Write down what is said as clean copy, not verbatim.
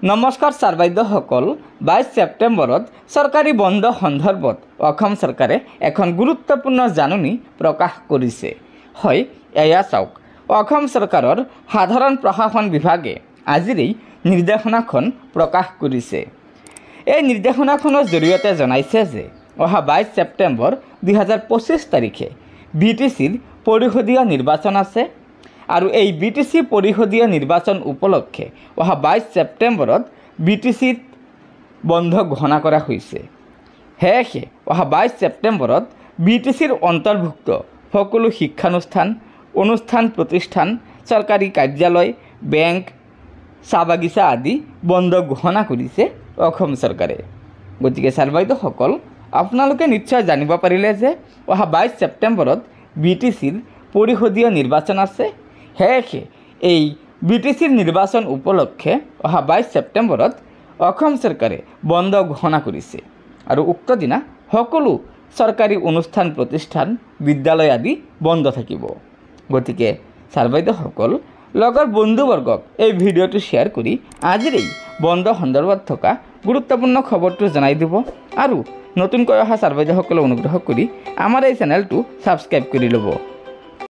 নমস্কাৰ ছাৰ বাইদেউসকল 22 ছেপ্টেম্বৰত চৰকাৰী বন্ধ সন্দৰ্ভত অসম চৰকাৰে এখন গুৰুত্বপূৰ্ণ জাননী প্ৰকাশ কৰিছে। হয়, এয়া চাওক, অসম চৰকাৰৰ সাধাৰণ প্ৰশাসন বিভাগে আজিৰেই নিৰ্দেশনাখন প্ৰকাশ কৰিছে। এই নিৰ্দেশনাখনৰ জৰিয়তে জনাইছে যে অহা 22 ছেপ্টেম্বৰ 2025 তাৰিখে BTCৰ পৰিষদীয় নিৰ্বাচন আছে আৰু এই BTC পৰিষদীয় নিৰ্বাচন উপলক্ষে অহা 22 ছেপ্টেম্বৰত BTCত বন্ধ ঘোষণা কৰা হৈছে। সেয়েহে অহা 22 ছেপ্টেম্বৰত BTCৰ অন্তৰ্ভুক্ত সকলো শিক্ষানুষ্ঠান, অনুষ্ঠান প্ৰতিষ্ঠান, চৰকাৰী কাৰ্যালয়, বেংক, চাহ বাগিচা আদি বন্ধ ঘোষণা কৰিছে অসম চৰকাৰে। গতিকে ছাৰ বাইদেউসকল, আপোনালোকে নিশ্চয় জানিব পাৰিলে যে অহা 22 ছেপ্টেম্বৰত BTCৰ পৰিষদীয় নিৰ্বাচন আছে। সেয়েহে এই BTCৰ নিৰ্বাচন উপলক্ষে অহা 22 ছেপ্টেম্বৰত অসম চৰকাৰে বন্ধ ঘোষণা কৰিছে আৰু উক্ত দিনা সকলো চৰকাৰী অনুষ্ঠান প্ৰতিষ্ঠান, বিদ্যালয় আদি বন্ধ থাকিব। গতিকে ছাৰ বাইদেউসকল, লগৰ বন্ধুবৰ্গক এই ভিডিঅ'টো শ্বেয়াৰ কৰি আজিৰেই বন্ধ সন্দৰ্ভত থকা গুৰুত্বপূৰ্ণ খবৰটো জনাই দিব আৰু নতুনকৈ অহা ছাৰ বাইদেউসকলে অনুগ্ৰহ কৰি আমাৰ এই চেনেলটো ছাবস্ক্ৰাইব কৰি ল'ব।